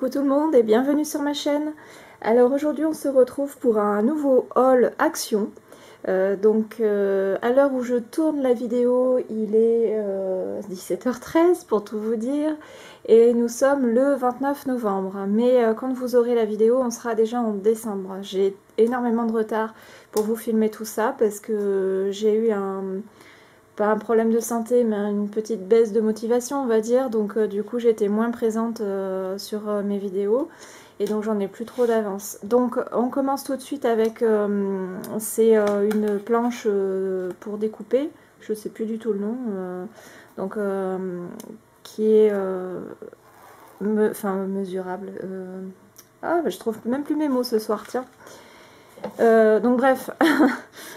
Coucou tout le monde et bienvenue sur ma chaîne. Alors aujourd'hui on se retrouve pour un nouveau haul action. À l'heure où je tourne la vidéo il est 17h13 pour tout vous dire. Et nous sommes le 29 novembre. Mais quand vous aurez la vidéo on sera déjà en décembre. J'ai énormément de retard pour vous filmer tout ça parce que j'ai eu pas un problème de santé, mais une petite baisse de motivation, on va dire. Donc du coup, j'étais moins présente sur mes vidéos. Et donc, j'en ai plus trop d'avance. Donc, on commence tout de suite avec... c'est une planche pour découper. Je sais plus du tout le nom. Qui est... mesurable. Je trouve même plus mes mots ce soir, tiens. Donc bref,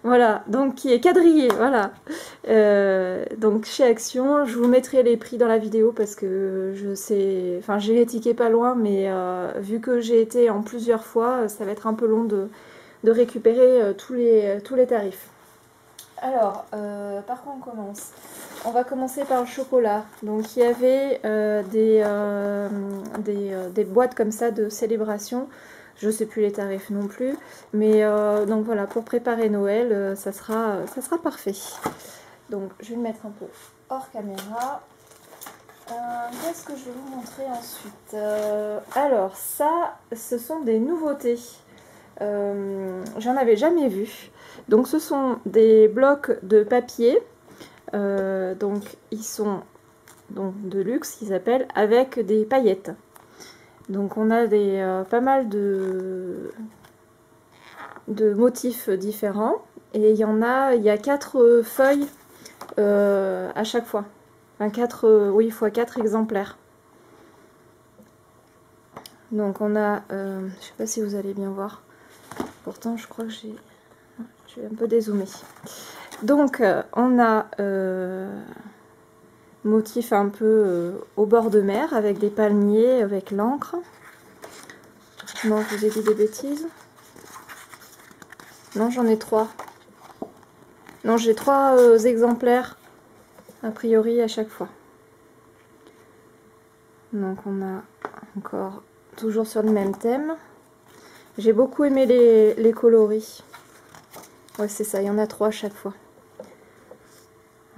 voilà, donc qui est quadrillé, voilà. Donc chez Action, je vous mettrai les prix dans la vidéo parce que je sais, enfin j'ai les tickets pas loin, mais vu que j'ai été en plusieurs fois, ça va être un peu long de récupérer tous les tarifs. Alors, par quoi on commence? On va commencer par le chocolat. Donc il y avait des boîtes comme ça de célébration. Je sais plus les tarifs non plus, mais donc voilà, pour préparer Noël, ça sera parfait. Donc je vais le mettre un peu hors caméra. Qu'est-ce que je vais vous montrer ensuite? Alors ça, ce sont des nouveautés. J'en avais jamais vu. Donc ce sont des blocs de papier. Donc ils sont de luxe, ils s'appellent, avec des paillettes. Donc on a pas mal de motifs différents et il y a 4 feuilles à chaque fois. Enfin 4, oui, x 4 exemplaires. Donc on a, je sais pas si vous allez bien voir, pourtant je crois que je vais un peu dézoomer. Donc on a motif un peu au bord de mer avec des palmiers, avec l'encre. Non, je vous ai dit des bêtises. Non, j'en ai 3. Non, j'ai 3 exemplaires a priori à chaque fois. Donc on a encore toujours sur le même thème. J'ai beaucoup aimé les coloris. Ouais, c'est ça, il y en a 3 à chaque fois.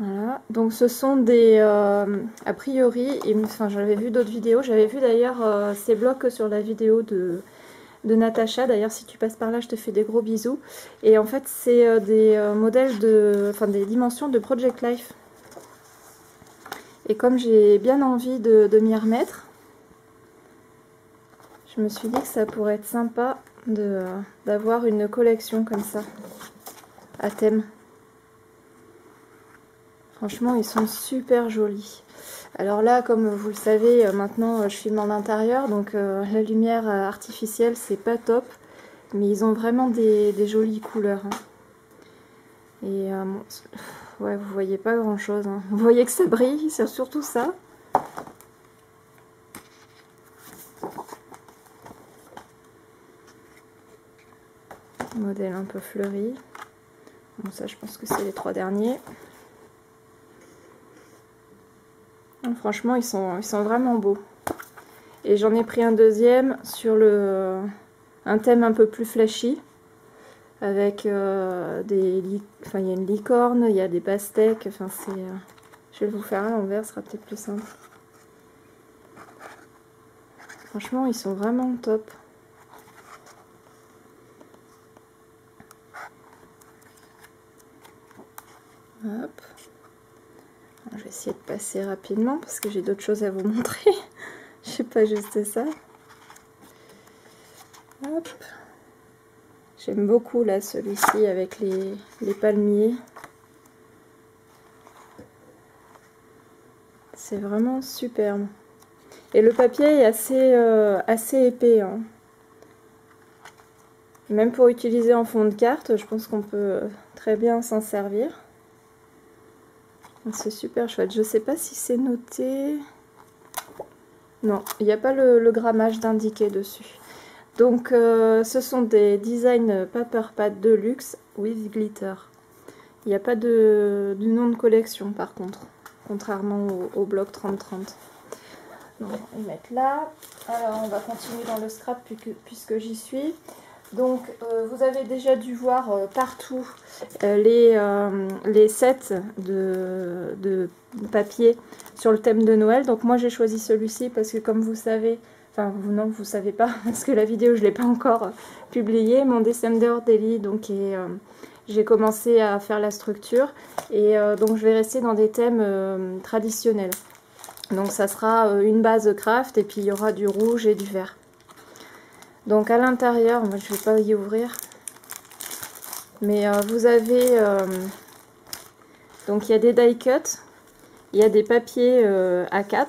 Voilà, donc ce sont des, a priori, enfin j'avais vu d'autres vidéos, j'avais vu d'ailleurs ces blocs sur la vidéo de Natacha, d'ailleurs si tu passes par là je te fais des gros bisous. Et en fait c'est des modèles des dimensions de Project Life. Et comme j'ai bien envie de m'y remettre, je me suis dit que ça pourrait être sympa d'avoir une collection comme ça, à thème. Franchement, ils sont super jolis. Alors là, comme vous le savez, maintenant je filme en intérieur, donc la lumière artificielle, c'est pas top. Mais ils ont vraiment des jolies couleurs. Hein. Et ouais, vous voyez pas grand chose. Hein. Vous voyez que ça brille, c'est surtout ça. Modèle un peu fleuri. Bon, ça, je pense que c'est les 3 derniers. Franchement, ils sont vraiment beaux. Et j'en ai pris un deuxième sur un thème un peu plus flashy. Avec il y a une licorne, il y a des pastèques. Enfin, je vais vous faire à l'envers, ce sera peut-être plus simple. Franchement, ils sont vraiment top. Hop. Je vais essayer de passer rapidement parce que j'ai d'autres choses à vous montrer. Je sais pas juste ça. Hop. J'aime beaucoup là celui-ci avec les palmiers. C'est vraiment superbe. Et le papier est assez épais. Hein. Même pour utiliser en fond de carte, je pense qu'on peut très bien s'en servir. C'est super chouette. Je sais pas si c'est noté. Non, il n'y a pas le grammage d'indiqué dessus. Donc ce sont des designs Paper Pad Deluxe with glitter. Il n'y a pas de nom de collection par contre, contrairement au bloc 30-30. Donc, on va les mettre là. Alors, on va continuer dans le scrap puisque j'y suis. Donc, vous avez déjà dû voir partout les sets de papier sur le thème de Noël. Donc, moi, j'ai choisi celui-ci parce que, comme vous savez, enfin, non, vous savez pas, parce que la vidéo, je ne l'ai pas encore publiée. Mon December Daily, donc, j'ai commencé à faire la structure. Et donc, je vais rester dans des thèmes traditionnels. Donc, ça sera une base craft et puis il y aura du rouge et du vert. Donc à l'intérieur, moi je ne vais pas y ouvrir, mais vous avez, donc il y a des die cuts, il y a des papiers A4,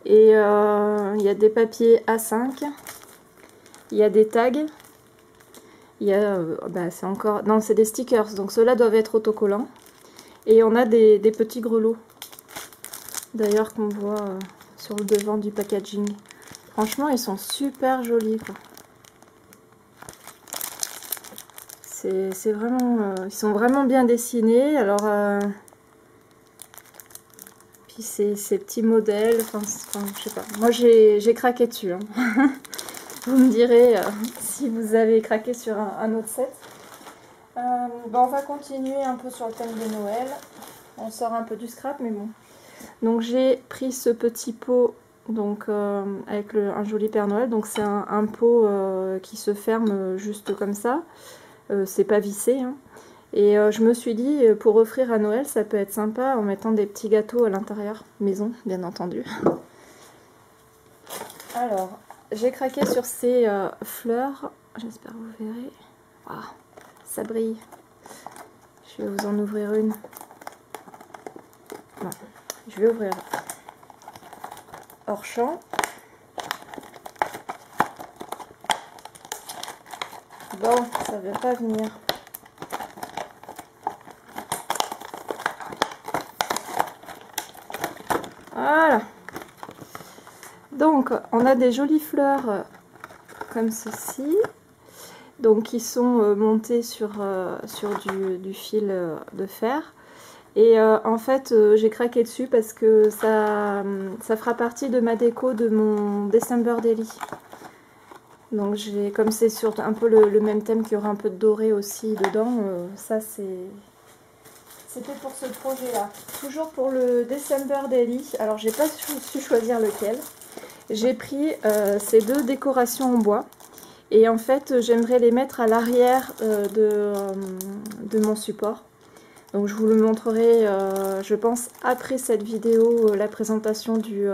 et il y a des papiers A5, il y a des tags, il y a, c'est encore, non c'est des stickers, donc ceux-là doivent être autocollants, et on a des petits grelots, d'ailleurs qu'on voit sur le devant du packaging. Franchement, ils sont super jolis, quoi. C'est vraiment... ils sont vraiment bien dessinés. Alors, puis ces petits modèles, enfin, je sais pas. Moi, j'ai craqué dessus. Hein. Vous me direz si vous avez craqué sur un autre set. On va continuer un peu sur le thème de Noël. On sort un peu du scrap, mais bon. Donc, j'ai pris ce petit pot... Donc avec un joli Père Noël, donc c'est un pot qui se ferme juste comme ça, c'est pas vissé, hein. Et je me suis dit pour offrir à Noël ça peut être sympa en mettant des petits gâteaux à l'intérieur, maison bien entendu. Alors j'ai craqué sur ces fleurs, j'espère que vous verrez, wow, ça brille, je vais vous en ouvrir une, non, je vais ouvrir hors champ. Bon, ça ne veut pas venir. Voilà. Donc, on a des jolies fleurs comme ceci. Donc, qui sont montées sur du fil de fer. Et en fait, j'ai craqué dessus parce que ça fera partie de ma déco de mon December Daily. Donc comme c'est sur un peu le même thème, qu'il y aura un peu de doré aussi dedans, ça c'était pour ce projet là. Toujours pour le December Daily, alors j'ai pas su choisir lequel. J'ai pris ces deux décorations en bois. Et en fait j'aimerais les mettre à l'arrière de mon support. Donc je vous le montrerai je pense après cette vidéo, la présentation du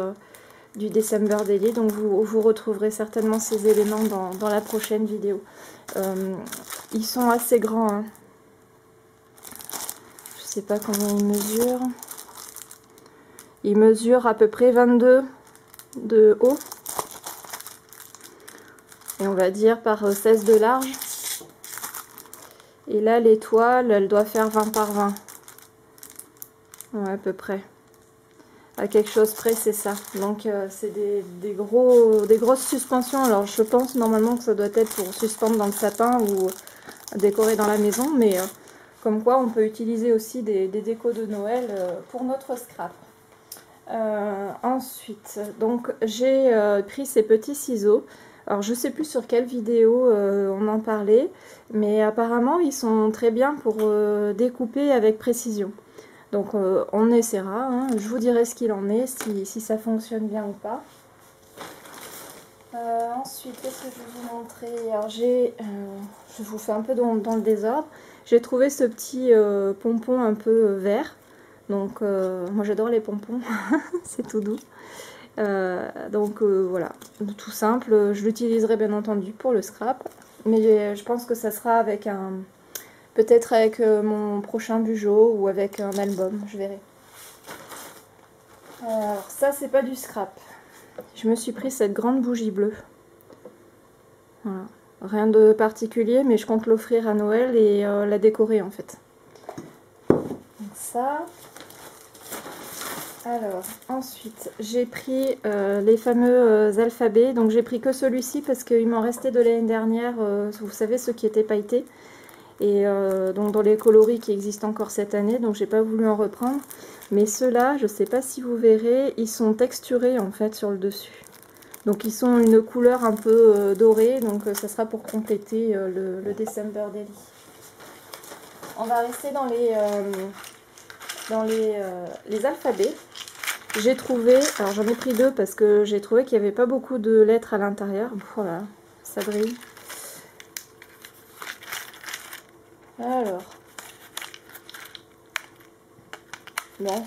December Daily, donc vous retrouverez certainement ces éléments dans la prochaine vidéo. Ils sont assez grands, hein. Je sais pas combien ils mesurent. Ils mesurent à peu près 22 de haut. Et on va dire par 16 de large. Et là l'étoile, elle doit faire 20 par 20. Ouais, à peu près. À quelque chose près, c'est ça. Donc c'est des grosses suspensions. Alors je pense normalement que ça doit être pour suspendre dans le sapin ou décorer dans la maison, mais comme quoi on peut utiliser aussi des décos de Noël pour notre scrap. Ensuite, donc j'ai pris ces petits ciseaux. Alors je sais plus sur quelle vidéo on en parlait, mais apparemment ils sont très bien pour découper avec précision. Donc on essaiera, hein. Je vous dirai ce qu'il en est, si ça fonctionne bien ou pas. Ensuite, qu'est-ce que je vais vous montrer? Alors je vous fais un peu dans le désordre. J'ai trouvé ce petit pompon un peu vert. Donc moi j'adore les pompons, c'est tout doux. Voilà, tout simple. Je l'utiliserai bien entendu pour le scrap. Mais je pense que ça sera avec peut-être avec mon prochain bugeot ou avec un album, je verrai. Alors ça c'est pas du scrap. Je me suis pris cette grande bougie bleue. Voilà. Rien de particulier, mais je compte l'offrir à Noël et la décorer en fait. Donc ça. Alors ensuite j'ai pris les fameux alphabets. Donc j'ai pris que celui-ci parce qu'il m'en restait de l'année dernière. Vous savez, ceux qui étaient pailletés. Et donc dans les coloris qui existent encore cette année, donc j'ai pas voulu en reprendre. Mais ceux-là, je sais pas si vous verrez, ils sont texturés en fait sur le dessus. Donc ils sont une couleur un peu dorée, donc ça sera pour compléter le December Daily. On va rester dans les alphabets. J'ai trouvé, alors j'en ai pris 2 parce que j'ai trouvé qu'il n'y avait pas beaucoup de lettres à l'intérieur. Voilà, ça brille. Alors, bon,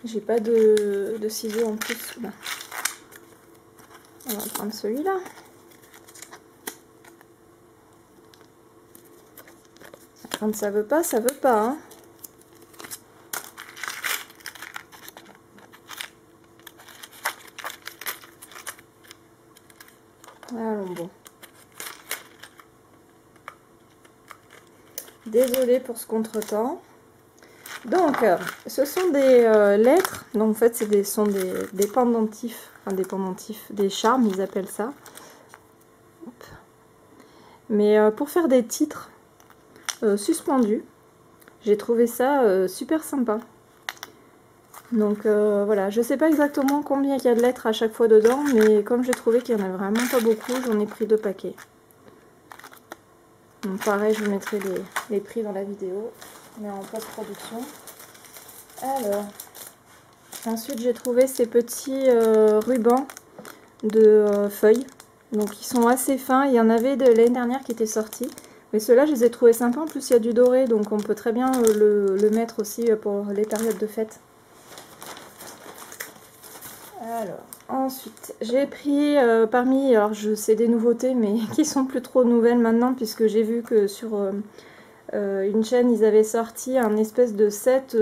j'ai pas de ciseaux en plus. Là. On va prendre celui-là. Quand ça veut pas, ça veut pas. Hein. Allons bon. Désolée pour ce contretemps. Donc, ce sont des lettres. Donc, en fait, sont des pendentifs. Enfin, des pendentifs, des charmes, ils appellent ça. Hop. Mais pour faire des titres suspendus, j'ai trouvé ça super sympa. Donc, voilà. Je sais pas exactement combien il y a de lettres à chaque fois dedans. Mais comme j'ai trouvé qu'il y en a vraiment pas beaucoup, j'en ai pris 2 paquets. Donc, pareil, je vous mettrai les prix dans la vidéo. Mais en post-production. Alors, ensuite j'ai trouvé ces petits rubans de feuilles. Donc ils sont assez fins. Il y en avait de l'année dernière qui étaient sortis. Mais ceux-là, je les ai trouvés sympas. En plus, il y a du doré. Donc on peut très bien le mettre aussi pour les périodes de fête. Alors, ensuite, j'ai pris parmi... Alors, c'est des nouveautés, mais qui sont plus trop nouvelles maintenant. Puisque j'ai vu que sur... une chaîne, ils avaient sorti un espèce de set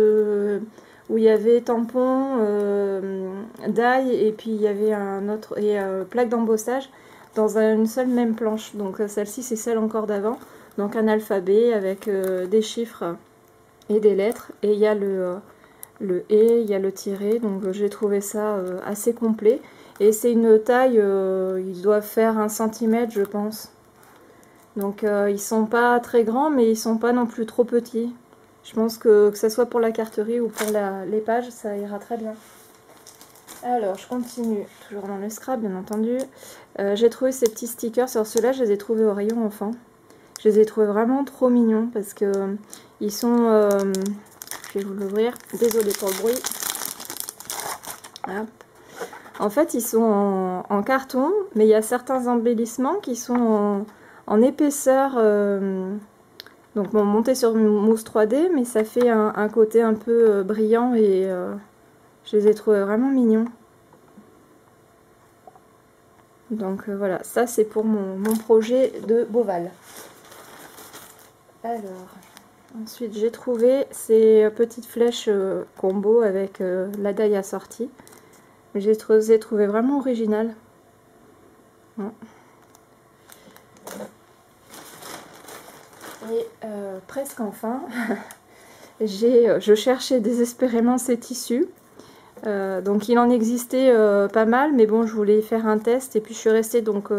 où il y avait tampon, d'ail et puis il y avait un autre plaque d'embossage dans une seule même planche. Donc celle-ci c'est celle encore d'avant. Donc un alphabet avec des chiffres et des lettres. Et il y a le et, il y a le tiré. Donc j'ai trouvé ça assez complet. Et c'est une taille, ils doivent faire 1 cm je pense. Donc ils sont pas très grands, mais ils sont pas non plus trop petits. Je pense que ce soit pour la carterie ou pour les pages, ça ira très bien. Alors je continue, toujours dans le scrap bien entendu. J'ai trouvé ces petits stickers, sur ceux-là je les ai trouvés au rayon enfant. Je les ai trouvés vraiment trop mignons parce que ils sont... je vais vous l'ouvrir, désolée pour le bruit. Hop. En fait ils sont en carton, mais il y a certains embellissements qui sont en épaisseur, donc bon, monté sur une mousse 3D, mais ça fait un côté un peu brillant et je les ai trouvés vraiment mignons. Donc voilà, ça c'est pour mon projet de Beauval. Alors, ensuite j'ai trouvé ces petites flèches combo avec la daille assortie. Je les ai trouvées vraiment originales. Hein. Et presque enfin, je cherchais désespérément ces tissus. Donc il en existait pas mal, mais bon, je voulais faire un test. Et puis je suis restée donc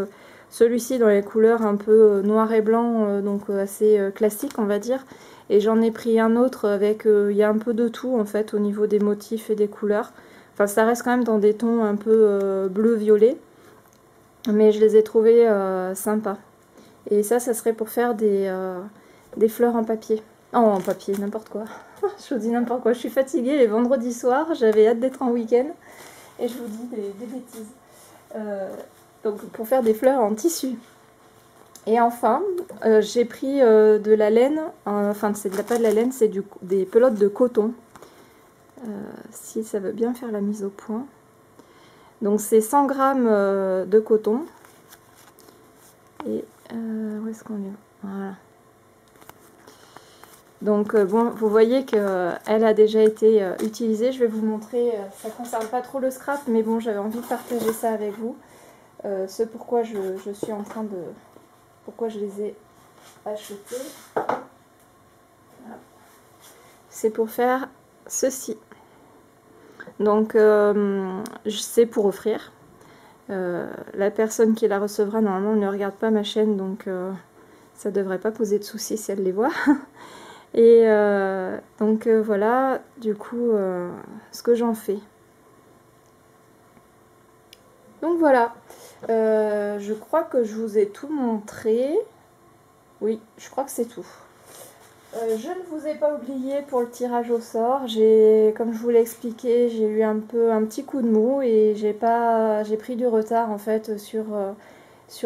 celui-ci dans les couleurs un peu noir et blanc, donc assez classique on va dire. Et j'en ai pris un autre avec, il y a un peu de tout en fait au niveau des motifs et des couleurs. Enfin ça reste quand même dans des tons un peu bleu-violet. Mais je les ai trouvés sympas. Et ça serait pour faire des fleurs en papier. Oh, en papier, n'importe quoi. Je vous dis n'importe quoi. Je suis fatiguée les vendredis soirs. J'avais hâte d'être en week-end. Et je vous dis des bêtises. Donc pour faire des fleurs en tissu. Et enfin, j'ai pris de la laine. Enfin, c'est pas de la laine, c'est des pelotes de coton. Si ça veut bien faire la mise au point. Donc c'est 100 g de coton. Et où est-ce qu'on est? Voilà. Donc bon, vous voyez qu'elle a déjà été utilisée. Je vais vous montrer, ça ne concerne pas trop le scrap, mais bon, j'avais envie de partager ça avec vous. Ce pourquoi je suis en train de... Pourquoi je les ai achetés. C'est pour faire ceci. Donc c'est pour offrir. La personne qui la recevra normalement ne regarde pas ma chaîne, donc Ça devrait pas poser de soucis si elle les voit. Et donc voilà, du coup, ce que j'en fais. Donc voilà, je crois que je vous ai tout montré. Oui, je crois que c'est tout. Je ne vous ai pas oublié pour le tirage au sort. Comme je vous l'ai expliqué, j'ai eu un petit coup de mou et j'ai pris du retard en fait sur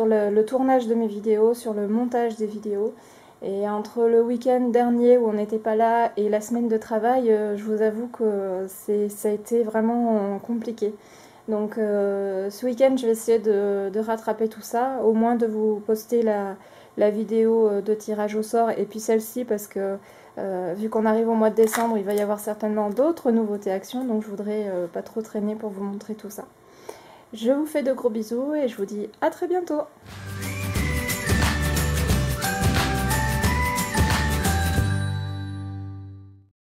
le tournage de mes vidéos, sur le montage des vidéos. Et entre le week-end dernier où on n'était pas là et la semaine de travail, je vous avoue que ça a été vraiment compliqué. Donc ce week-end, je vais essayer de rattraper tout ça, au moins de vous poster la vidéo de tirage au sort et puis celle-ci parce que vu qu'on arrive au mois de décembre, il va y avoir certainement d'autres nouveautés actions, donc je voudrais pas trop traîner pour vous montrer tout ça. Je vous fais de gros bisous et je vous dis à très bientôt.